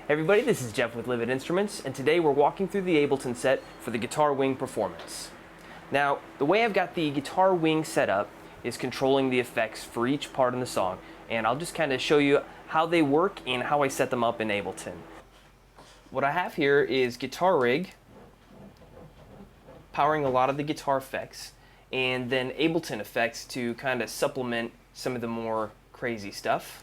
Hey everybody, this is Jeff with Livid Instruments, and today we're walking through the Ableton set for the Guitar Wing Performance. Now, the way I've got the Guitar Wing set up is controlling the effects for each part in the song, and I'll just kind of show you how they work and how I set them up in Ableton. What I have here is Guitar Rig, powering a lot of the guitar effects, and then Ableton effects to kind of supplement some of the more crazy stuff.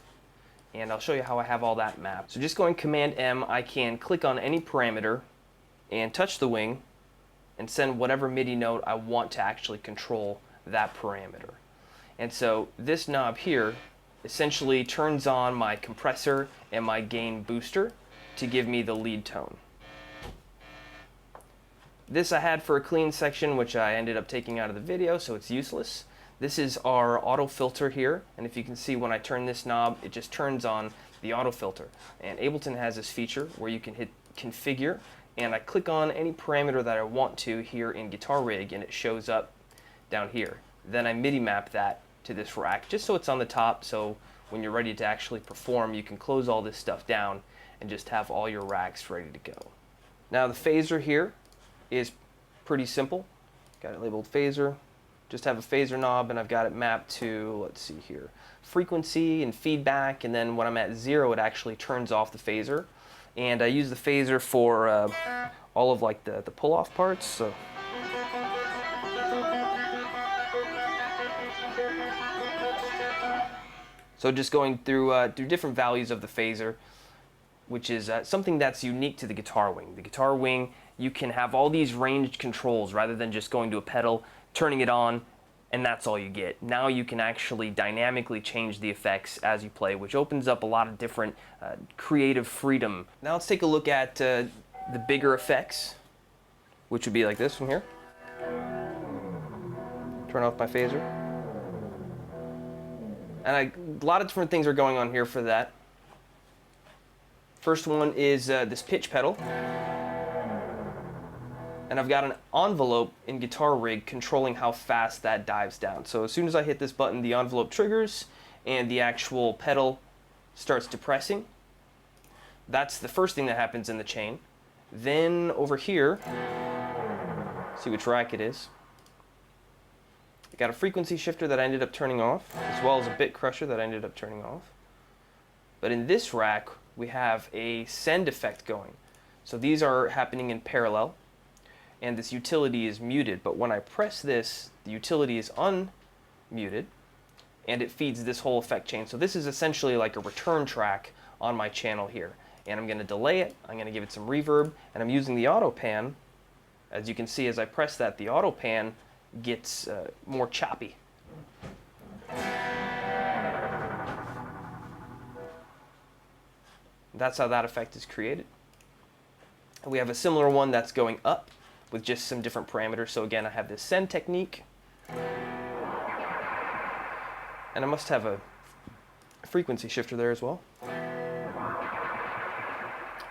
And I'll show you how I have all that mapped. So just going Command M, I can click on any parameter and touch the wing and send whatever MIDI note I want to actually control that parameter. And so this knob here essentially turns on my compressor and my gain booster to give me the lead tone. This I had for a clean section, which I ended up taking out of the video, so it's useless. This is our auto filter here, and if you can see when I turn this knob, it just turns on the auto filter. And Ableton has this feature where you can hit configure, and I click on any parameter that I want to here in Guitar Rig, and it shows up down here. Then I MIDI map that to this rack, just so it's on the top, so when you're ready to actually perform, you can close all this stuff down and just have all your racks ready to go. Now the phaser here is pretty simple. Got it labeled phaser. Just have a phaser knob, and I've got it mapped to, let's see here, frequency and feedback, and then when I'm at 0 it actually turns off the phaser. And I use the phaser for all of like the pull-off parts. So just going through different values of the phaser, which is something that's unique to the Guitar Wing. The Guitar Wing, you can have all these ranged controls rather than just going to a pedal, turning it on, and that's all you get. Now you can actually dynamically change the effects as you play, which opens up a lot of different creative freedom. Now let's take a look at the bigger effects, which would be like this one here. Turn off my phaser. And a lot of different things are going on here for that. First one is this pitch pedal. And I've got an envelope in Guitar Rig controlling how fast that dives down. So as soon as I hit this button, the envelope triggers and the actual pedal starts depressing. That's the first thing that happens in the chain. Then over here, see which rack it is. I got a frequency shifter that I ended up turning off, as well as a bit crusher that I ended up turning off. But in this rack, we have a send effect going. So these are happening in parallel. And this utility is muted, but when I press this, the utility is unmuted, and it feeds this whole effect chain. So this is essentially like a return track on my channel here. And I'm going to delay it, I'm going to give it some reverb, and I'm using the auto pan. As you can see, as I press that, the auto pan gets more choppy. That's how that effect is created. We have a similar one that's going up, with just some different parameters. So again, I have this send technique, and I must have a frequency shifter there as well.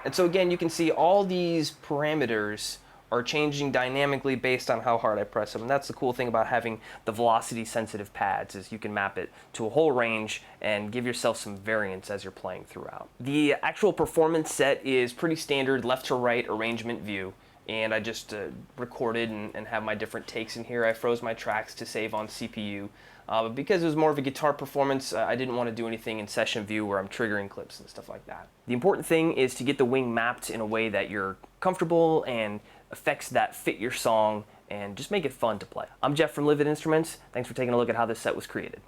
And so again, you can see all these parameters are changing dynamically based on how hard I press them. And that's the cool thing about having the velocity sensitive pads, is you can map it to a whole range and give yourself some variance as you're playing throughout. The actual performance set is pretty standard left to right arrangement view. And I just recorded and have my different takes in here. I froze my tracks to save on CPU. But because it was more of a guitar performance, I didn't want to do anything in session view where I'm triggering clips and stuff like that. The important thing is to get the wing mapped in a way that you're comfortable and effects that fit your song and just make it fun to play. I'm Jeff from Livid Instruments. Thanks for taking a look at how this set was created.